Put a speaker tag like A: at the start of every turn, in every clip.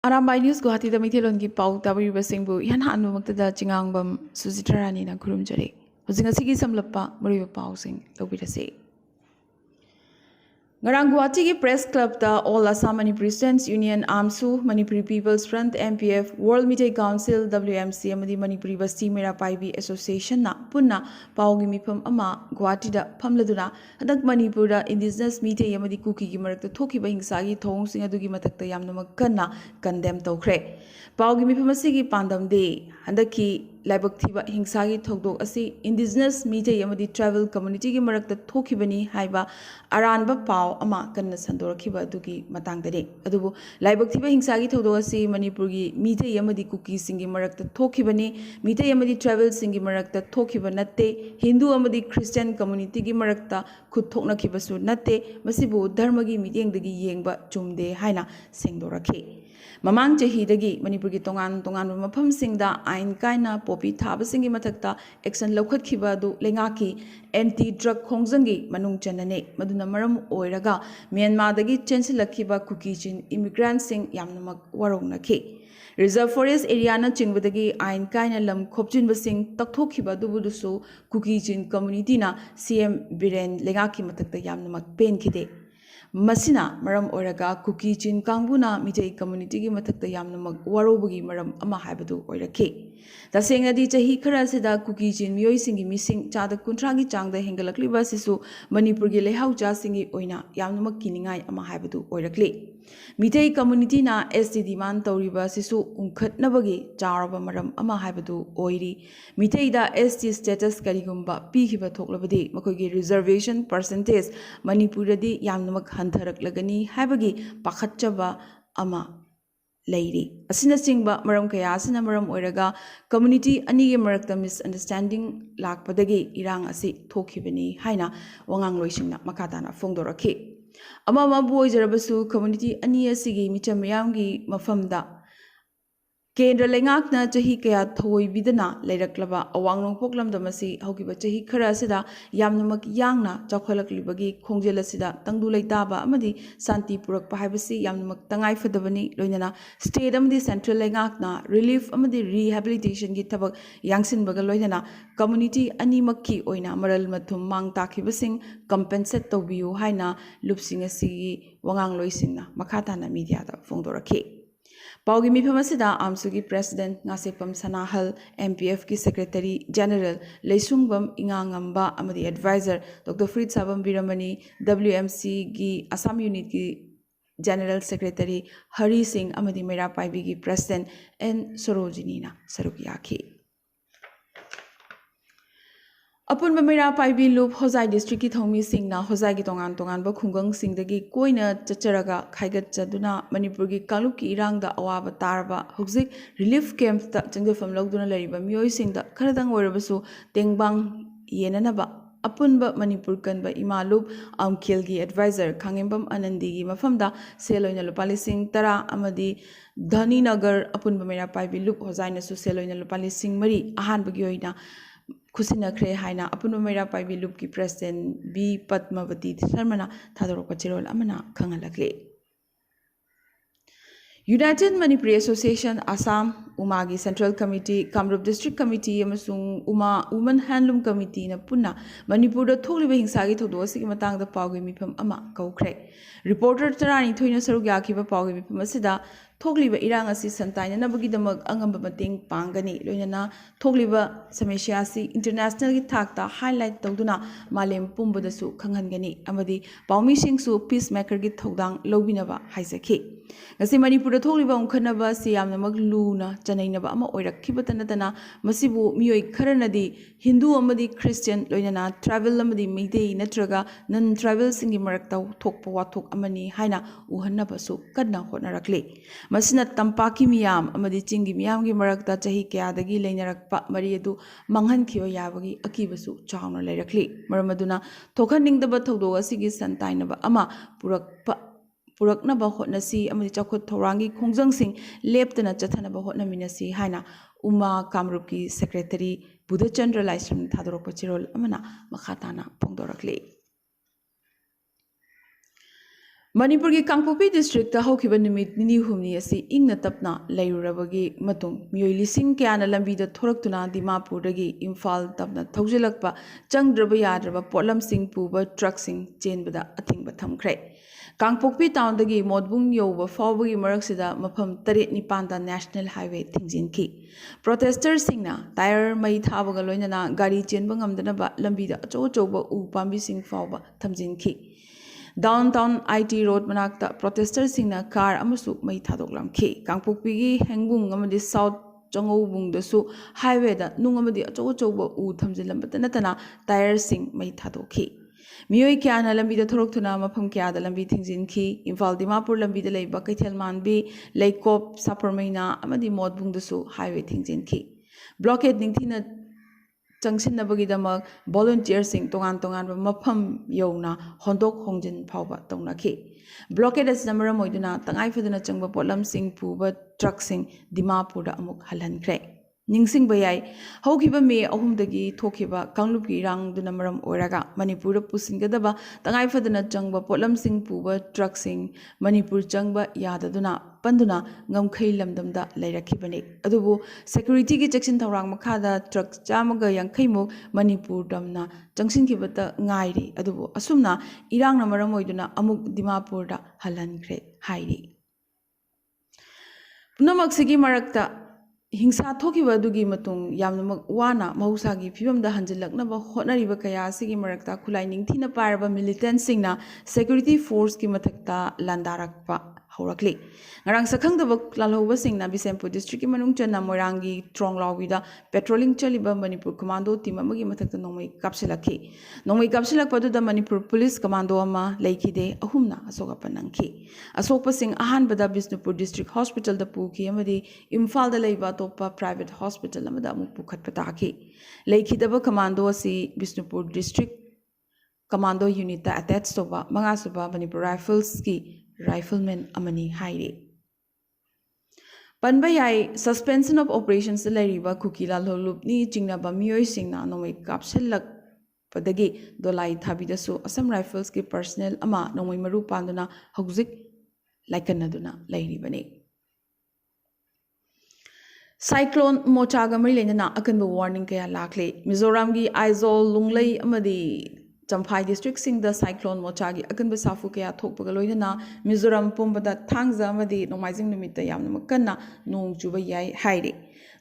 A: Arambai News Guwahati da Mithelon ki pau tabiri singbu yan hanu maktada chingangbam Suzitrarani na kurumjare. Hujinga sigi samlappa mariba pau sing lobirase. Ngarang Guwahati ki Press Club da All Assam Manipuri Students Union AMSU, Manipuri People's Front MPF, World Media Council WMC amadi Manipuri Basti Mera Paibi Association na punna paugi mipam ama Guwahati da phamladuna hadak Manipur da Indigenous Media amadi kuki ki marakta thoki ba hingsa gi thong sing adugi matakta yamna makanna condemn tawkhre. Paugi mipam asigi pandam de handaki laibak thiba hingsa gi thokdok asi Indigenous Media amadi travel community gi marakta thoki bani haiba aranba pau ama kanna sandorakhiba adugi matangdani adubu laibak thiba hingsa gi thokdok asi Manipur gi Media amadi kuki singi marakta thokibani Media amadi travel singi marakta thokiba natte Hindu amadi Christian community gi marakta khutthokna khibasu natte masibu dharma gi mitengdagi yengba chumde haina sengdorakhi Mamang chahidagi Manipur gi tongan mafam singda ain kaina popi thaba singi mathakta action lokhat khiba du lengaki anti drug khongjangi manung chanane maduna maram oiraga Myanmar dagi chensilakhiba kukichin immigrant sing yamnamak warongna Reserve Forest area na chingbadagi ain kaina lam khopjin basing takthokiba dubudusu kukichin community na CM Biren lengaki mathakta yamnamak pen khide Masina maram oraga kuki chin kangbuna mitei community gi mathakta yamnamak warobagi maram ama haibadu oirake tasenga di chahi khara sida kuki chin miyoi singi mising chada kuntra gi changda hengalakliba sisu Manipur gi lehau cha singi oina yamnamak kiningai ama haibadu oirakle mitei community na STD man tawriba sisu unkhatnabagi charaba maram ama haibadu oiri mitei da ST status karigumba pikhiba thoklabadi makogi reservation percentage Manipur di yamnamak hantharaklagani haibagi pakhatchaba ama leiri asina singba maram kaya asina maram oiraga community ani ge marakta misunderstanding lakpadagi irang asi thokhibani haina wangang loisingna makatana fongdorakhi ama mabu oijarabasu community ani asigi micham yamgi mafamda Kendra lengakna chahi kaya thoi bidana leiraklaba awangnong poklam damasi hogiba chahi khara sida yamnamak yangna chakholaklibagi khongjela sida tangdu leitaba amadi santi purak pahaibasi yamnamak tangai fadabani loinana state amadi central lengakna relief amadi rehabilitation gi thabak yangsin baga loinana community ani makki oina maral mathum mang takibasing compensate tawbiu haina lupsing asi wangang loisingna makhatana media da fongdorakhi Paugi Mipamasida Amsugi President Nasipam Sanahal MPF ki Secretary General Leisungbam Ingangamba Amadi Advisor Dr. Frid Sabam Biramani WMC gi Assam Unit ki General Secretary Hari Singh Amadi Mera Paibi gi President N Sorojini na Sarukiyaki Upon Mamira Paibi Loop, Hosai District Homi Singh na Hosai Gitongan Tongan Bakungang Singh the Gi Koina Chacharaga Kaigat Jaduna Manipurgi Kaluki Irang the Awaba Tarba Huzik Relief Camp that Jungle from Logduna Lariba Myo Singh the Karadang Warabasu Tengbang Yenanaba Apunba Manipur Kanba Imalup Kilgi Advisor Kangimbam Anandi Mafamda Seloina Lupali Singh Tara Amadi Dhani Nagar Upon Mamira Paibi Loop Hosaina Su Seloina Lupali Singh Mari Ahan Bagyoina Kusina Kre Haina Apuno Mera Paibi Loop ki President B Padmavati Sarmana Thadorok Pachirol Amana Kangalakle United Manipuri Association Assam Umagi Central Committee Kamrup District Committee Amasung Uma Women Handloom Committee na Punna Manipur da Tholiba Hingsagi Thodosi Matang da Paugi Mipam Ama Kaukre Reporter Tarani Thoina Sarugyaki Paugi Mipam Asida Thogliba Irang asi Santaina Nabagidamag Angamba Mating Pangani Loinana Thogliba Samesiasi International ki Thakta highlight Toduna Malem Pumba da Su Kangangani Amadi Paumi Singsu Peacemaker ki Thodang Lobinaba Haisaki Ngasi Manipur da Thogliba Umkhanaba Siam Namag Luna Janainaba Ama Oirakiba Tanatana Masibu Mioi Karanadi Hindu Amadi Christian Loinana Travel Amadi Meitei Natraga Non Travel Singi Marakta Thokpa Wathok Amani Haina Uhanaba Su Kadna Honarakle Masina Tampaki Miyam Amadi Chingi Miyam gi Marakta Chahi Kyadagi Lainarakpa Mariadu Manghan Kyo Yabagi Akibasu Chawna Lairakli Maramaduna Thokaning the Bathodo Asigi Santainaba Ama Puraknaba Hotnasi Amadi Chakot Thorangi Kongjang Sing Leptana Chathanaba Hotnaminasi Haina Uma Kamruki Secretary Buddha Chandra Laisram Thadoroko Chirol Amana Makhatana Pongdorakli ꯃꯅꯤꯄꯨꯔꯒꯤ Kangpokpi district ꯍꯧꯈꯤꯕ ꯅꯨꯃꯤꯠ ꯅꯤꯅꯤ ꯍꯨꯝꯅꯤ ꯑꯁꯤ ꯏꯪꯅ ꯇꯞꯅ ꯂꯩꯔꯨꯔꯕꯒꯤ ꯃꯇꯨꯡ ꯃꯤꯑꯣꯏ ꯂꯤꯁꯤꯡ ꯀꯌꯥꯅ ꯂꯝꯕꯤꯗ ꯊꯣꯔꯛꯇꯨꯅ ꯗꯤꯃꯥꯄꯨꯔꯗꯒꯤ ꯏꯝꯐꯥꯜ ꯇꯞꯅ ꯊꯧꯖꯤꯜꯂꯛꯄ ꯆꯪꯗ꯭ꯔꯕ ꯌꯥꯗ꯭ꯔꯕ ꯄꯣꯠꯂꯝꯁꯤꯡ ꯄꯨꯕ ꯇ꯭ꯔꯛꯁꯤꯡ ꯆꯦꯟꯕꯗ ꯑꯊꯤꯡꯕ ꯊꯝꯈ꯭ꯔꯦ꯫ ꯀꯥꯡꯄꯣꯛꯄꯤ ꯇꯥꯎꯟꯗꯒꯤ ꯃꯣꯠꯕꯨꯡ ꯌꯧꯕ ꯐꯥꯎꯕꯒꯤ ꯃꯔꯛꯁꯤꯗ ꯃꯐꯝ 7-9ꯗ ꯅꯦꯁꯅꯦꯜ ꯍꯥꯏꯋꯦ ꯊꯤꯡꯖꯤꯟꯈꯤ꯫ ꯄ꯭ꯔꯣꯇꯦꯁꯇꯔꯁꯤꯡꯅ ꯇꯥꯌꯔ ꯃꯩ ꯊꯥꯕꯒ ꯂꯣꯏꯅꯅ ꯒꯥꯔꯤ ꯆꯦꯟꯕ ꯉꯝꯗꯅꯕ ꯂꯝꯕꯤꯗ ꯑꯆꯧ ꯑꯆꯧꯕ ꯎ ꯄꯥꯝꯕꯤꯁꯤꯡ ꯐꯥꯎꯕ ꯊꯝꯖꯤꯟꯈꯤ꯫ ꯗꯥꯎꯟꯇꯥꯎꯟ IT ꯔꯣꯗ ꯃꯅꯥꯛꯇ ꯄ꯭ꯔꯣꯇꯦꯁꯇꯔꯁꯤꯡꯅ ꯀꯥꯔ ꯑꯃꯁꯨ ꯃꯩ ꯊꯥꯗꯣꯛꯂꯝꯈꯤ꯫ ꯀꯥꯡꯄꯣꯛꯄꯤꯒꯤ ꯍꯦꯡꯕꯨꯡ ꯑꯃꯗꯤ ꯁꯥꯎꯠ ꯆꯪꯉꯧꯕꯨꯡꯗꯁꯨ ꯍꯥꯏꯋꯦꯗ ꯅꯨꯡ ꯑꯃꯗꯤ ꯑꯆꯧ ꯑꯆꯧꯕ ꯎ ꯊꯝꯖꯤꯜꯂꯝꯕꯇ ꯅꯠꯇꯅ ꯇꯥꯌꯔꯁꯤꯡ ꯃꯩ ꯊꯥꯗꯣꯛꯈꯤ꯫ ꯃꯤꯑꯣꯏ ꯀꯌꯥꯅ ꯂꯝꯕꯤꯗ ꯊꯣꯔꯛꯇꯨꯅ ꯃꯐꯝ ꯀꯌꯥꯗ ꯂꯝꯕꯤ ꯊꯤꯡꯖꯤꯟꯈꯤ꯫ ꯏꯝꯐꯥꯜ ꯗꯤꯃꯥꯄꯨꯔ ꯂꯝꯕꯤꯗ ꯂꯩꯕ ꯀꯩꯊꯦꯜꯃꯥꯟꯕꯤ, ꯂꯩꯀꯣꯞ, ꯁꯥꯄꯔꯃꯩꯅꯥ ꯑꯃꯗꯤ ꯃꯣꯠꯕꯨꯡꯗꯁꯨ ꯍꯥꯏꯋꯦ ꯊꯤꯡꯖꯤꯟꯈꯤ꯫ ꯕ꯭ꯂꯣꯀꯦꯠ ꯅꯤꯡꯊꯤꯅ ꯆꯪꯁꯤꯟꯅꯕꯒꯤꯗꯃꯛ ꯚꯣꯂꯨꯟꯇꯤꯌꯔꯁꯤꯡ ꯇꯣꯉꯥꯟ ꯇꯣꯉꯥꯟꯕ ꯃꯐꯝ ꯌꯧꯅ ꯍꯣꯟꯗꯣꯛ ꯍꯣꯡꯖꯤꯟ ꯐꯥꯎꯕ ꯇꯧꯅꯈꯤ꯫ ꯕ꯭ꯂꯣꯀꯦꯠ ꯑꯁꯤꯅ ꯃꯔꯝ ꯑꯣꯏꯗꯨꯅ ꯇꯉꯥꯏꯐꯗꯅ ꯆꯪꯕ ꯄꯣꯠꯂꯝꯁꯤꯡ ꯄꯨꯕ ꯇ꯭ꯔꯛꯁꯤꯡ ꯗꯤꯃꯥꯄꯨꯔꯗ ꯑꯃꯨꯛ ꯍꯜꯍꯟꯈ꯭ꯔꯦ꯫ ꯅꯤꯡꯁꯤꯡꯕ ꯌꯥꯏ, ꯍꯧꯈꯤꯕ ꯃꯦ 3ꯗꯒꯤ ꯊꯣꯛꯈꯤꯕ ꯀꯥꯡꯂꯨꯞꯀꯤ ꯏꯔꯥꯡꯗꯨꯅ ꯃꯔꯝ ꯑꯣꯏꯔꯒ ꯃꯅꯤꯄꯨꯔꯗ ꯄꯨꯁꯤꯟꯒꯗꯕ ꯇꯉꯥꯏꯐꯗꯅ ꯆꯪꯕ ꯄꯣꯠꯂꯝꯁꯤꯡ ꯄꯨꯕ ꯇ꯭ꯔꯛꯁꯤꯡ ꯃꯅꯤꯄꯨꯔ ꯆꯪꯕ ꯌꯥꯗꯗꯨꯅ ꯄꯟꯗꯨꯅ ꯉꯝꯈꯩ ꯂꯝꯗꯝꯗ ꯂꯩꯔꯛꯈꯤꯕꯅꯤ꯫ ꯑꯗꯨꯕꯨ ꯁꯦꯀ꯭ꯌꯨꯔꯤꯇꯤꯒꯤ ꯆꯦꯛꯁꯤꯟ ꯊꯧꯔꯥꯡ ꯃꯈꯥꯗ ꯇ꯭ꯔꯛ 150ꯃꯨꯛ ꯃꯅꯤꯄꯨꯔ ꯇꯝꯅ ꯆꯪꯁꯤꯟꯈꯤꯕꯇ ꯉꯥꯏꯔꯤ꯫ ꯑꯗꯨꯕꯨ ꯑꯁꯨꯝꯅ ꯏꯔꯥꯡꯅ ꯃꯔꯝ ꯑꯣꯏꯗꯨꯅ ꯑꯃꯨꯛ ꯗꯤꯃꯥꯄꯨꯔꯗ ꯍꯜꯍꯟꯈ꯭ꯔꯦ ꯍꯥꯏꯔꯤ꯫ ꯄꯨꯝꯅꯃꯛꯁꯤꯒꯤ ꯃꯔꯛꯇ ꯍꯤꯡꯁꯥ ꯊꯣꯛꯈꯤꯕ ꯑꯗꯨꯒꯤ ꯃꯇꯨꯡ ꯌꯥꯝꯅꯃꯛ ꯋꯥꯅ ꯃꯍꯧꯁꯥꯒꯤ ꯐꯤꯕꯝꯗ ꯍꯟꯖꯤꯜꯂꯛꯅꯕ ꯍꯣꯠꯅꯔꯤꯕ ꯀꯌꯥ ꯑꯁꯤꯒꯤ ꯃꯔꯛꯇ ꯈꯨꯠꯂꯥꯏ ꯅꯤꯡꯊꯤꯅ ꯄꯥꯏꯔꯕ ꯃꯤꯂꯤꯇꯦꯟꯠꯁꯤꯡꯅ ꯁꯦꯀ꯭ꯌꯨꯔꯤꯇꯤ ꯐꯣꯔꯁꯀꯤ ꯃꯊꯛꯇ ꯂꯥꯟꯗꯥꯔꯛꯄ ꯍꯧꯔꯛꯂꯤ꯫ ꯉꯔꯥꯡ ꯁꯛꯈꯪꯗꯕ ꯂꯥꯜꯍꯧꯕꯁꯤꯡꯅ ꯕꯤꯁꯦꯝꯄꯨꯔ ꯗꯤꯁꯇ꯭ꯔꯤꯛꯀꯤ ꯃꯅꯨꯡ ꯆꯟꯅ ꯃꯣꯏꯔꯥꯡꯒꯤ ꯇ꯭ꯔꯣꯡꯂꯥꯎꯕꯤꯗ ꯄꯦꯇ꯭ꯔꯣꯂꯤꯡ ꯆꯠꯂꯤꯕ ꯃꯅꯤꯄꯨꯔ ꯀꯃꯥꯟꯗꯣ ꯇꯤꯝ ꯑꯃꯒꯤ ꯃꯊꯛꯇ ꯅꯣꯡꯃꯩ ꯀꯥꯞꯁꯤꯜꯂꯛꯈꯤ꯫ ꯅꯣꯡꯃꯩ ꯀꯥꯞꯁꯤꯜꯂꯛꯄꯗꯨꯗ ꯃꯅꯤꯄꯨꯔ ꯄꯨꯂꯤꯁ ꯀꯃꯥꯟꯗꯣ ꯑꯃ ꯂꯩꯈꯤꯗꯦ, 3ꯅ ꯑꯁꯣꯛ ꯑꯄꯟ ꯅꯪꯈꯤ꯫ ꯑꯁꯣꯛꯄꯁꯤꯡ ꯑꯍꯥꯟꯕꯗ ꯕꯤꯁꯅꯨꯄꯨꯔ ꯗꯤꯁꯇ꯭ꯔꯤꯛ ꯍꯣꯁꯄꯤꯇꯥꯜꯗ ꯄꯨꯈꯤ ꯑꯃꯗꯤ ꯏꯝꯐꯥꯜꯗ ꯂꯩꯕ ꯑꯇꯣꯞꯄ ꯄ꯭ꯔꯥꯏꯚꯦꯠ ꯍꯣꯁꯄꯤꯇꯥꯜ ꯑꯃꯗ ꯑꯃꯨꯛ ꯄꯨꯈꯠꯄ ꯇꯥꯈꯤ꯫ ꯂꯩꯈꯤꯗꯕ ꯀꯃꯥꯟꯗꯣ ꯑꯁꯤ ꯕꯤꯁꯅꯨꯄꯨꯔ ꯗꯤꯁꯇ꯭ꯔꯤꯛ ꯀꯃꯥꯟꯗꯣ ꯌꯨꯅꯤꯠꯇ ꯑꯦꯇꯦꯆ ꯇꯧꯕ 5ꯁꯨꯕ ꯃꯅꯤꯄꯨꯔ ꯔꯥꯏꯐꯜꯁꯀꯤ ꯔꯥꯏꯐꯜꯃꯦꯟ ꯑꯃꯅꯤ ꯍꯥꯏꯔꯤ꯫ ꯄꯟꯕ ꯌꯥꯏ, ꯁꯁꯄꯦꯟꯁꯟ ꯑꯣꯐ ꯑꯣꯄꯔꯦꯁꯟꯁꯇ ꯂꯩꯔꯤꯕ ꯀꯨꯀꯤ ꯂꯥꯜꯍꯧꯂꯨꯞꯅꯤ ꯆꯤꯡꯅꯕ ꯃꯤꯑꯣꯏꯁꯤꯡꯅ ꯅꯣꯡꯃꯩ ꯀꯥꯞꯁꯤꯜꯂꯛꯄꯗꯒꯤ ꯗꯣꯂꯥꯏ ꯊꯥꯕꯤꯗꯁꯨ ꯑꯁꯝ ꯔꯥꯏꯐꯜꯁꯀꯤ ꯄꯔꯁꯅꯦꯜ ꯑꯃ ꯅꯣꯡꯃꯩ ꯃꯔꯨ ꯄꯥꯟꯗꯨꯅ ꯍꯧꯖꯤꯛ ꯂꯥꯏꯀꯠꯅꯗꯨꯅ ꯂꯩꯔꯤꯕꯅꯤ꯫ ꯁꯥꯏꯀ꯭ꯂꯣꯟ ꯃꯣꯆꯥꯒ ꯃꯔꯤ ꯂꯩꯅꯅ ꯑꯀꯟꯕ ꯋꯥꯔꯅꯤꯡ ꯀꯌꯥ ꯂꯥꯛꯂꯤ꯫ ꯃꯤꯖꯣꯔꯥꯝꯒꯤ ꯑꯥꯏꯖꯣꯜ, ꯂꯨꯡꯂꯩ ꯑꯃꯗꯤ ꯆꯝꯐꯥꯏ ꯗꯤꯁꯇ꯭ꯔꯤꯛꯁꯤꯡꯗ ꯁꯥꯏꯀ꯭ꯂꯣꯟ ꯃꯣꯆꯥꯒꯤ ꯑꯀꯟꯕ ꯁꯥꯐꯨ ꯀꯌꯥ ꯊꯣꯛꯄꯒ ꯂꯣꯏꯅꯅ ꯃꯤꯖꯣꯔꯥꯝ ꯄꯨꯝꯕꯗ ꯊꯥꯡꯖ ꯑꯃꯗꯤ ꯅꯣꯡꯃꯥꯏꯖꯤꯡ ꯅꯨꯃꯤꯠꯇ ꯌꯥꯝꯅꯃꯛ ꯀꯟꯅ ꯅꯣꯡ ꯆꯨꯕ ꯌꯥꯏ ꯍꯥꯏꯔꯤ꯫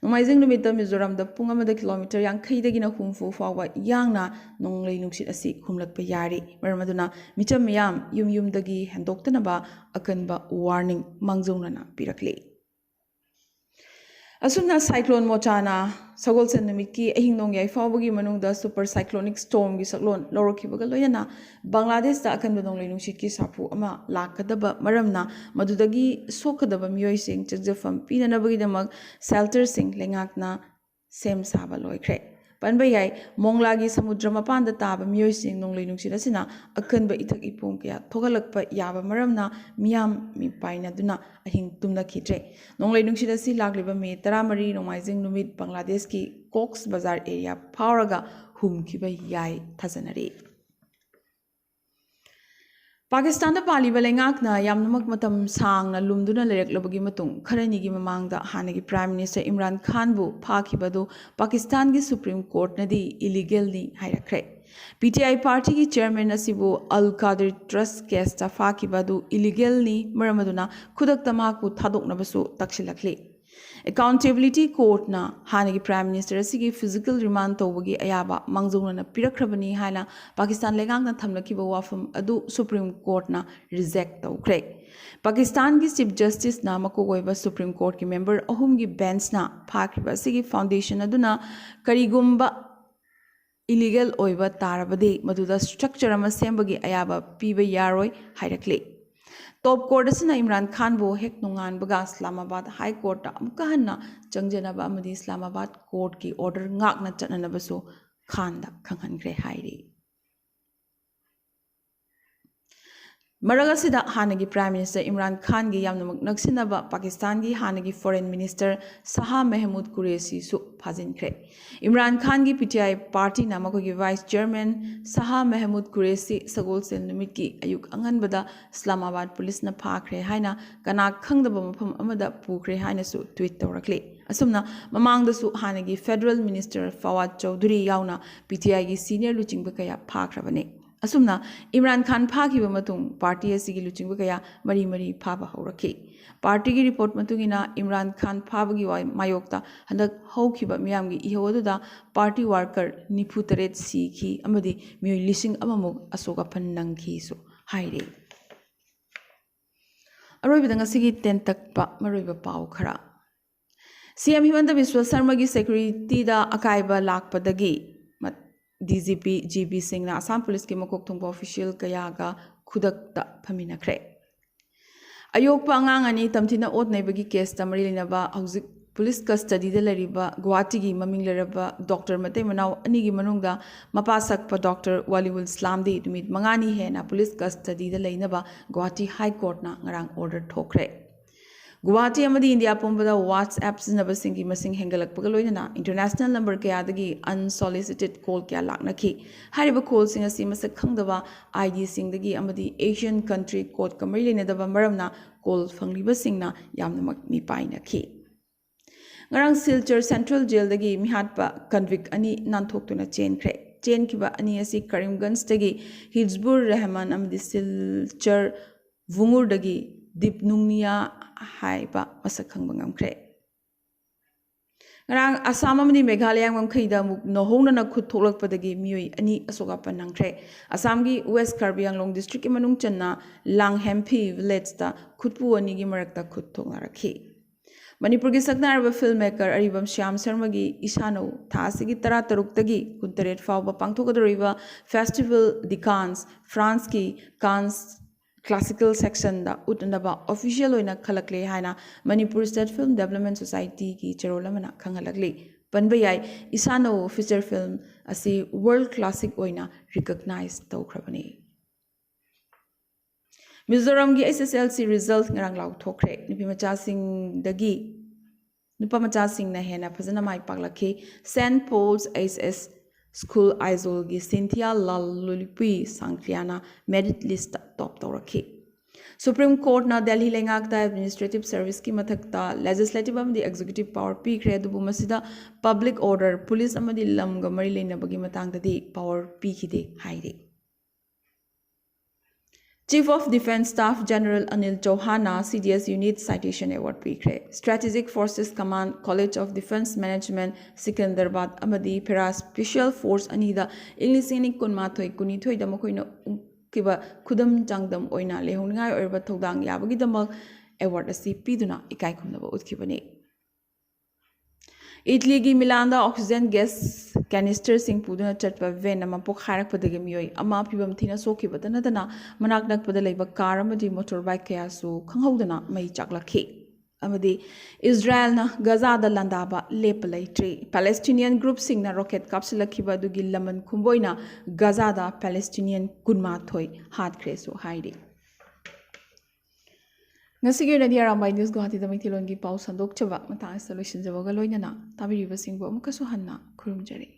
A: ꯅꯣꯡꯃꯥꯏꯖꯤꯡ ꯅꯨꯃꯤꯠꯇ ꯃꯤꯖꯣꯔꯥꯝꯗ ꯄꯨꯡ ꯑꯃꯗ ꯀꯤꯂꯣꯃꯤꯇꯔ 50ꯗꯒꯤꯅ 60 ꯐꯥꯎꯕ ꯌꯥꯡꯅ ꯅꯣꯡꯂꯩ ꯅꯨꯡꯁꯤꯠ ꯑꯁꯤ ꯍꯨꯝꯂꯛꯄ ꯌꯥꯔꯤ꯫ ꯃꯔꯝ ꯑꯗꯨꯅ ꯃꯤꯆꯝ ꯃꯤꯌꯥꯝ ꯌꯨꯝ ꯌꯨꯝꯗꯒꯤ ꯍꯦꯟꯗꯣꯛꯇꯅꯕ ꯑꯀꯟꯕ ꯋꯥꯔꯅꯤꯡ ꯃꯥꯡꯖꯧꯅꯅ ꯄꯤꯔꯛꯂꯤ꯫ ꯑꯁꯨꯝꯅ ꯁꯥꯏꯀ꯭ꯂꯣꯟ ꯃꯣꯆꯥꯅ ꯁꯒꯣꯜꯁꯦꯟ ꯅꯨꯃꯤꯠꯀꯤ ꯑꯍꯤꯡ ꯅꯣꯡꯌꯥꯏ ꯐꯥꯎꯕꯒꯤ ꯃꯅꯨꯡꯗ ꯁꯨꯄꯔ ꯁꯥꯏꯀ꯭ꯂꯣꯅꯤꯛ ꯁ꯭ꯇꯣꯔꯝꯒꯤ ꯁꯛꯂꯣꯟ ꯂꯧꯔꯛꯈꯤꯕꯒ ꯂꯣꯏꯅꯅ ꯕꯪꯒ꯭ꯂꯥꯗꯦꯁꯇ ꯑꯀꯟꯕ ꯅꯣꯡꯂꯩ ꯅꯨꯡꯁꯤꯠꯀꯤ ꯁꯥꯐꯨ ꯑꯃ ꯂꯥꯛꯀꯗꯕ ꯃꯔꯝꯅ ꯃꯗꯨꯗꯒꯤ ꯁꯣꯛꯀꯗꯕ ꯃꯤꯑꯣꯏꯁꯤꯡ ꯆꯪꯖꯐꯝ ꯄꯤꯅꯅꯕꯒꯤꯗꯃꯛ ꯁꯦꯜꯇꯔꯁꯤꯡ ꯂꯩꯉꯥꯛꯅ ꯁꯦꯝ ꯁꯥꯕ ꯂꯣꯏꯈ꯭ꯔꯦ꯫ ꯄꯟꯕ ꯌꯥꯏ, ꯃꯣꯡꯂꯥꯒꯤ ꯁꯃꯨꯗ꯭ꯔ ꯃꯄꯥꯟꯗ ꯇꯥꯕ ꯃꯤꯑꯣꯏꯁꯤꯡ ꯅꯣꯡꯂꯩ ꯅꯨꯡꯁꯤꯠ ꯑꯁꯤꯅ ꯑꯀꯟꯕ ꯏꯊꯛ ꯏꯄꯣꯝ ꯀꯌా ꯊꯣꯛꯍꯜꯂꯛꯄ ꯌꯥꯕ ꯃꯔꯝꯅ ꯃꯤꯌꯥꯝ ꯃꯤꯄꯥꯏꯅꯗꯨꯅ ꯑꯍꯤꯡ ꯇꯨꯝꯅꯈꯤꯗ꯭ꯔꯦ꯫ ꯅꯣꯡꯂꯩ ꯅꯨꯡꯁꯤꯠ ꯑꯁꯤ ꯂꯥꯛꯂꯤꯕ ꯃꯦ 13 ꯅꯣꯡꯃꯥꯏꯖꯤꯡ ꯅꯨꯃꯤꯠ ꯕꯪꯒ꯭ꯂꯥꯗꯦꯁꯀꯤ ꯀꯣꯛꯁ ꯕꯖꯥꯔ ꯑꯦꯔꯤꯌꯥ ꯐꯥꯎꯔꯒ ꯍꯨꯝꯈꯤꯕ ꯌꯥꯏ ꯊꯥꯖꯅꯔꯤ꯫ ꯄꯥꯀꯤꯁꯇꯥꯟꯗ ꯄꯥꯜꯂꯤꯕ ꯂꯩꯉꯥꯛꯅ ꯌꯥꯝꯅꯃꯛ ꯃꯇꯝ ꯁꯥꯡꯅ ꯂꯨꯝꯗꯨꯅ ꯂꯩꯔꯛꯂꯕꯒꯤ ꯃꯇꯨꯡ ꯈꯔꯅꯤꯒꯤ ꯃꯃꯥꯡꯗ ꯍꯥꯟꯅꯒꯤ prime minister Imran ꯈꯥꯟꯕꯨ ꯐꯥꯈꯤꯕꯗꯨ ꯄꯥꯀꯤꯁꯇꯥꯟꯒꯤ supreme ꯀꯣꯔꯠꯅꯗꯤ ꯏꯂꯤꯒꯦꯜꯅꯤ ꯍꯥꯏꯔꯛꯈ꯭ꯔꯦ꯫ PTI ꯄꯥꯔꯇꯤꯒꯤ ꯆꯦꯌꯔꯃꯦꯟ ꯑꯁꯤꯕꯨ ꯑꯜ ꯀꯥꯗꯤꯔ ꯇ꯭ꯔꯁꯠ ꯀꯦꯁꯇ ꯐꯥꯈꯤꯕ ꯑꯗꯨ ꯏꯂꯤꯒꯦꯜꯅꯤ, ꯃꯔꯝ ꯑꯗꯨꯅ ꯈꯨꯗꯛꯇ ꯃꯍꯥꯛꯄꯨ ꯊꯥꯗꯣꯛꯅꯕꯁꯨ ꯇꯛꯁꯤꯜꯂꯛꯂꯤ꯫ ꯑꯦꯀꯥꯎꯟꯇꯦꯕꯤꯂꯤꯇꯤ ꯀꯣꯔꯠꯅ ꯍꯥꯟꯅꯒꯤ ꯄ꯭ꯔꯥꯏꯝ ꯃꯤꯅꯤꯁꯇꯔ ꯑꯁꯤꯒꯤ ꯐꯤꯖꯤꯀꯦꯜ ꯔꯤꯃꯥꯟ ꯇꯧꯕꯒꯤ ꯑꯌꯥꯕ ꯃꯥꯡꯖꯧꯅꯅ ꯄꯤꯔꯛꯈ꯭ꯔꯕꯅꯤ ꯍꯥꯏꯅ ꯄꯥꯀꯤꯁꯇꯥꯟ ꯂꯩꯉꯥꯛꯅ ꯊꯝꯂꯛꯈꯤꯕ ꯋꯥꯐꯝ ꯑꯗꯨ ꯁꯨꯄ꯭ꯔꯤꯝ ꯀꯣꯔꯠꯅ ꯔꯤꯖꯦꯛ ꯇꯧꯈ꯭ꯔꯦ꯫ ꯄꯥꯀꯤꯁꯇꯥꯟꯒꯤ ꯆꯤꯐ ꯖꯁꯇꯤꯁꯅ ꯃꯀꯣꯛ ꯑꯣꯏꯕ ꯁꯨꯄ꯭ꯔꯤꯝ ꯀꯣꯔꯠꯀꯤ ꯃꯦꯝꯕꯔ 3ꯒꯤ ꯕꯦꯟꯆꯅ ꯐꯥꯈꯤꯕ ꯑꯁꯤꯒꯤ ꯐꯥꯎꯟꯗꯦꯁꯟ ꯑꯗꯨꯅ ꯀꯔꯤꯒꯨꯝꯕ ꯏꯂꯤꯒꯦꯜ ꯑꯣꯏꯕ ꯇꯥꯔꯕꯗꯤ ꯃꯗꯨꯗ ꯁ꯭ꯇꯔꯛꯆꯔ ꯑꯃ ꯁꯦꯝꯕꯒꯤ ꯑꯌꯥꯕ ꯄꯤꯕ ꯌꯥꯔꯣꯏ ꯍꯥꯏꯔꯛꯂꯤ꯫ ꯇꯣꯞ ꯀꯣꯔꯠ ꯑꯁꯤꯅ ꯏꯝꯔꯥꯟ ꯈꯥꯟꯕꯨ ꯍꯦꯛ ꯅꯣꯡꯉꯥꯟꯕꯒ ꯏꯁꯂꯥꯃꯥꯕꯥꯗ ꯍꯥꯏ ꯀꯣꯔꯠꯇ ꯑꯃꯨꯛꯀ ꯍꯟꯅ ꯆꯪꯖꯅꯕ ꯑꯃꯗꯤ ꯏꯁꯂꯥꯃꯥꯕꯥꯗ ꯀꯣꯔꯠꯀꯤ ꯑꯣꯔꯗꯔ ꯉꯥꯛꯅ ꯆꯠꯅꯅꯕꯁꯨ ꯈꯥꯟꯗ ꯈꯪꯍꯟꯈ꯭ꯔꯦ ꯍꯥꯏꯔꯤ꯫ ꯃꯔꯛ ꯑꯁꯤꯗ ꯍꯥꯟꯅꯒꯤ ꯄ꯭ꯔꯥꯏꯝ ꯃꯤꯅꯤꯁꯇꯔ ꯏꯝꯔꯥꯟ ꯈꯥꯟꯒꯤ ꯌꯥꯝꯅꯃꯛ ꯅꯛꯁꯤꯟꯅꯕ ꯄꯥꯀꯤꯁꯇꯥꯟꯒꯤ ꯍꯥꯟꯅꯒꯤ foreign minister Shah ꯃꯦꯍꯃꯨꯗ ꯀꯨꯔꯦꯁꯤꯁꯨ ꯐꯥꯖꯤꯟꯈ꯭ꯔꯦ Imran ꯈꯥꯟꯒꯤ PTI ꯄꯥꯔꯇꯤꯅ ꯃꯈꯣꯏꯒꯤ ꯚꯥꯏꯁ ꯆꯤꯌꯔꯃꯦꯟ ꯁꯥꯍ ꯃꯦꯍꯃꯨꯗ ꯀꯨꯔꯦꯁꯤ ꯁꯒꯣꯜꯁꯦꯜ ꯅꯨꯃꯤꯠꯀꯤ ꯑꯌꯨꯛ ꯑꯉꯟꯕꯗ ꯏꯁꯂꯥꯃꯥꯕꯥꯗ ꯄꯨꯂꯤꯁꯅ ꯐꯥꯈ꯭ꯔꯦ ꯍꯥꯏꯅ ꯀꯅꯥ ꯈꯪꯗꯕ ꯃꯐꯝ ꯑꯃꯗ ꯄꯨꯈ꯭ꯔꯦ ꯍꯥꯏꯅꯁꯨ ꯇ꯭ꯋꯤꯠ ꯇꯧꯔꯛꯂꯤ ꯑꯁꯨꯝꯅ ꯃꯃꯥꯡꯗꯁꯨ ꯍꯥꯟꯅꯒꯤ ꯐꯦꯗꯔꯦꯜ ꯃꯤꯅꯤꯁꯇꯔ ꯐꯋꯥꯗ ꯆꯧꯙꯨꯔꯤ ꯌꯥꯎꯅ PTIꯒꯤ ꯁꯤꯅꯤꯌꯔ ꯂꯨꯆꯤꯡꯕ ꯀꯌꯥ ꯐꯥꯈ꯭ꯔꯕꯅꯤ ꯑꯁꯨꯝꯅ ꯏꯝꯔꯥꯟ ꯈꯥꯟ ꯐꯥꯈꯤꯕ ꯃꯇꯨꯡ ꯄꯥꯔꯇꯤ ꯑꯁꯤꯒꯤ ꯂꯨꯆꯤꯡꯕ ꯀꯌꯥ ꯃꯔꯤ ꯐꯥꯕ ꯍꯧꯔꯛꯈꯤ ꯄꯥꯔꯇꯤꯒꯤ ꯔꯤꯄꯣꯔꯠ ꯃꯇꯨꯡꯏꯟꯅ ꯏꯝꯔꯥꯟ ꯈꯥꯟ ꯐꯥꯕꯒꯤ ꯃꯥꯌꯣꯛꯇ ꯍꯟꯗꯛ ꯍꯧꯈꯤꯕ ꯃꯤꯌꯥꯝꯒꯤ ꯏꯍꯧ ꯑꯗꯨꯗ ꯄꯥꯔꯇꯤ ꯋꯥꯔꯀꯔ 93 ꯁꯤꯈꯤ ꯑꯃꯗꯤ ꯃꯤꯑꯣꯏ 1,000 ꯑꯁꯣꯛ ꯑꯄꯟ ꯅꯪꯈꯤꯁꯨ ꯍꯥꯏꯔꯤ ꯑꯔꯣꯏꯕꯗ ꯉꯁꯤꯒꯤ ꯇꯦꯟꯇꯛꯄ ꯃꯔꯨꯑꯣꯏꯕ ꯄꯥꯎ ꯈꯔ CM ꯍꯤꯃꯟꯇ ꯕꯤꯁ꯭ꯋ ꯁꯔꯃꯒꯤ ꯁꯦꯀ꯭ꯌꯨꯔꯤꯇꯤꯗ ꯑꯀꯥꯏꯕ ꯂꯥꯛꯄꯗꯒꯤ DGP GB ꯁꯤꯡꯅ ꯑꯁꯥꯝ ꯄꯨꯂꯤꯁꯀꯤ ꯃꯀꯣꯛ ꯊꯣꯡꯕ ꯑꯣꯐꯤꯁꯤꯌꯦꯜ ꯀꯌꯥꯒ ꯈꯨꯗꯛꯇ ꯐꯝꯃꯤꯟꯅꯈ꯭ꯔꯦ ꯑꯌꯣꯛꯄ ꯑꯉꯥꯡ ꯑꯅꯤ ꯇꯝꯊꯤꯅ ꯑꯣꯠ ꯅꯩꯕꯒꯤ ꯀꯦꯁꯇ ꯃꯔꯤ ꯂꯩꯅꯕ ꯍꯧꯖꯤꯛ ꯄꯨꯂꯤꯁ ꯀꯁꯇꯗꯤꯗ ꯂꯩꯔꯤꯕ ꯒꯨꯋꯥꯍꯥꯇꯤꯒꯤ ꯃꯃꯤꯡ ꯂꯩꯔꯕ ꯗꯣꯛꯇꯔ ꯃꯇꯩ ꯃꯅꯥꯎ ꯑꯅꯤꯒꯤ ꯃꯅꯨꯡꯗ ꯃꯄꯥ ꯁꯛꯄ ꯗꯣꯛꯇꯔ ꯋꯥꯂꯤꯎꯜ ꯏꯁꯂꯥꯝꯗꯤ ꯅꯨꯃꯤꯠ 5ꯅꯤ ꯍꯦꯟꯅ ꯄꯨꯂꯤꯁ ꯀꯁꯇꯗꯤꯗ ꯂꯩꯅꯕ ꯒꯨꯋꯥꯍꯥꯇꯤ ꯍꯥꯏ ꯀꯣꯔꯠꯅ ꯉꯔꯥꯡ ꯑꯣꯔꯗꯔ ꯊꯣꯛꯈ꯭ꯔꯦ ꯒꯨꯋꯥꯍꯥꯇꯤ ꯑꯃꯗꯤ ꯏꯟꯗꯤꯌꯥ ꯄꯨꯝꯕꯗ WhatsApp ꯁꯤꯖꯤꯟꯅꯕꯁꯤꯡꯒꯤ ꯃꯁꯤꯡ ꯍꯦꯟꯒꯠꯂꯛꯄꯒ ꯂꯣꯏꯅꯅ ꯏꯟꯇꯔꯅꯦꯁꯅꯦꯜ ꯅꯝꯕꯔ ꯀꯌꯥꯗꯒꯤ ꯑꯟꯁꯣꯂꯤꯁꯤꯇꯦꯗ ꯀꯣꯜ ꯀꯌꯥ ꯂꯥꯛꯅꯈꯤ ꯍꯥꯏꯔꯤꯕ ꯀꯣꯜꯁꯤꯡ ꯑꯁꯤ ꯃꯁꯛ ꯈꯪꯗꯕ ID ꯁꯤꯡꯗꯒꯤ ꯑꯃꯗꯤ ꯑꯦꯁꯤꯌꯟ ꯀꯟꯇ꯭ꯔꯤ ꯀꯣꯗꯀ ꯃꯔꯤ ꯂꯩꯅꯗꯕ ꯃꯔꯝꯅ ꯀꯣꯜ ꯐꯪꯂꯤꯕꯁꯤꯡꯅ ꯌꯥꯝꯅꯃꯛ ꯃꯤꯄꯥꯏꯅꯈꯤ ꯉꯔꯥꯡ ꯁꯤꯜꯆꯔ ꯁꯦꯟꯇ꯭ꯔꯦꯜ ꯖꯦꯜꯗꯒꯤ ꯃꯤꯍꯥꯠꯄ ꯀꯟꯚꯤꯛ ꯑꯅꯤ ꯅꯥꯟꯊꯣꯛꯇꯨꯅ ꯆꯦꯟꯈ꯭ꯔꯦ ꯆꯦꯟꯈꯤꯕ ꯑꯅꯤ ꯑꯁꯤ ꯀꯔꯤꯝꯒꯟꯖꯗꯒꯤ ꯍꯤꯖꯕꯨꯔ ꯔꯦꯍꯃꯥꯟ ꯑꯃꯗꯤ ꯁꯤꯜꯆꯔ ꯚꯨꯡꯒꯨꯔꯗꯒꯤ ꯗꯤꯞꯅꯨꯡꯅꯤꯌꯥ ꯍꯥꯏꯕ ꯃꯁꯛ ꯈꯪꯕ ꯉꯝꯈ꯭ꯔꯦ ꯉꯔꯥꯡ ꯑꯁꯥꯝ ꯑꯃꯗꯤ ꯃꯦꯘꯥꯂꯌꯥ ꯉꯝꯈꯩꯗ ꯑꯃꯨꯛ ꯅꯧꯍꯧꯅꯅ ꯈꯨꯠ ꯊꯣꯛꯂꯛꯄꯗꯒꯤ ꯃꯤꯑꯣꯏ 2 ꯑꯁꯣꯛ ꯑꯄꯟ ꯅꯪꯈ꯭ꯔꯦ ꯑꯁꯥꯝꯒꯤ ꯋꯦꯁ ꯀꯥꯔꯕꯤ ꯑꯪꯂꯣꯡ ꯗꯤꯁꯇ꯭ꯔꯤꯛꯀꯤ ꯃꯅꯨꯡ ꯆꯟꯅ ꯂꯥꯡꯍꯦꯝꯐꯤ ꯚꯤꯂꯦꯖꯇ ꯈꯨꯠꯄꯨ ꯑꯅꯤꯒꯤ ꯃꯔꯛꯇ ꯈꯨꯠ ꯊꯣꯛꯅꯔꯛꯈꯤ ꯃꯅꯤꯄꯨꯔꯒꯤ ꯁꯛꯅꯥꯏꯔꯕ ꯐꯤꯜꯝ ꯃꯦꯀꯔ ꯑꯔꯤꯕꯝ ꯁ꯭ꯌꯥꯝ ꯁꯔꯃꯒꯤ ꯏꯁꯥꯅꯧ ꯊꯥ ꯑꯁꯤꯒꯤ 13ꯇꯒꯤ 18 ꯐꯥꯎꯕ ꯄꯥꯡꯊꯣꯛꯀꯗꯧꯔꯤꯕ ꯐꯦꯁꯇꯤꯚꯦꯜ ꯗꯤ ꯀꯥꯟꯁ ꯐ꯭ꯔꯥꯟꯁꯀꯤ ꯀꯥꯟꯁ ꯀ꯭ꯂꯥꯁꯤꯀꯦꯜ ꯁꯦꯛꯁꯟꯗ ꯎꯠꯅꯅꯕ ꯑꯣꯐꯤꯁꯤꯌꯦꯜ ꯑꯣꯏꯅ ꯈꯜꯂꯛꯂꯦ ꯍꯥꯏꯅ ꯃꯅꯤꯄꯨꯔ ꯁ꯭ꯇꯦꯠ ꯐꯤꯜꯝ ꯗꯦꯕꯂꯞꯃꯦꯟ ꯁꯣꯁꯥꯏꯇꯤꯒꯤ ꯆꯦꯔꯣꯜ ꯑꯃꯅ ꯈꯪꯍꯜꯂꯛꯂꯤ ꯄꯟꯕ ꯌꯥꯏ ꯏꯁꯥꯅꯧ ꯐꯤꯆꯔ ꯐꯤल्म ꯑꯁꯤ ꯋꯥꯔꯜഡ് ꯀ꯭ꯂꯥꯁꯤꯛ ꯑꯣꯏꯅ ꯔꯤꯀꯛꯅꯥꯏꯖ ꯇꯧꯈ꯭ꯔꯕꯅꯤ ꯃꯤꯖꯣꯔꯥꯝꯒꯤ SSLC ꯔꯤꯖꯜꯠ ꯉꯔꯥꯡ ꯂꯥꯎꯊꯣꯛꯈ꯭ꯔꯦ ꯅꯨꯄꯥ ꯃꯆꯥꯁꯤꯡꯅ ꯍꯦꯟꯅ ꯐꯖꯅ ꯃꯥꯏ ꯄꯥꯛꯂꯛꯈꯤ ꯁꯦꯟꯠ ꯄꯣꯜꯁ HS स्कूल आइजोलगी Cynthia Lal Lulipi Sangkhliana merit list top तौरखी सुप्रीम कोर्ट ना दिल्ली लेंगाकता एडमिनिस्ट्रेटिव सर्विस की मथकता लेजिस्लेटिव अमदी एग्जीक्यूटिव पावर पीख्रे अदुबु मसिदा पब्लिक ऑर्डर पुलिस अमदी लमगा मरी लेनबगी मतांगददी power पीखिदे हाइरे Chief of Defence Staff General Anil Chauhanna CDS Unit Citation Award picre. Strategic Forces Command College of Defence Management Sikandrabad Amadi Para Special Force Anida Ilisini Kunmathoi Kunithoi Damokoino Kiba Kudam Jangdam Oina Lehungai or Todang Yabagi Damak Award as Piduna Ikaikunaba Utkibani. Italy Milanda oxygen gas canister sing puduna chatpa ven ama pokharak padagi mioi ama pibam thina soki badana dana manak nak padalai ba car amadi motorbike kaya su khanghaudana mai chaklakhi amadi Israel na Gaza da landaba lepalai tree Palestinian group sing na rocket kapsulakhi ba dugi laman khumboina Gaza da Palestinian kunma thoi hat kreso haidi Ngasige na Arambai News Guwahati da Maithilongi pau sandok chaba matang solution jawaga loinana tabiriba singbo amukasu hanna khurumjare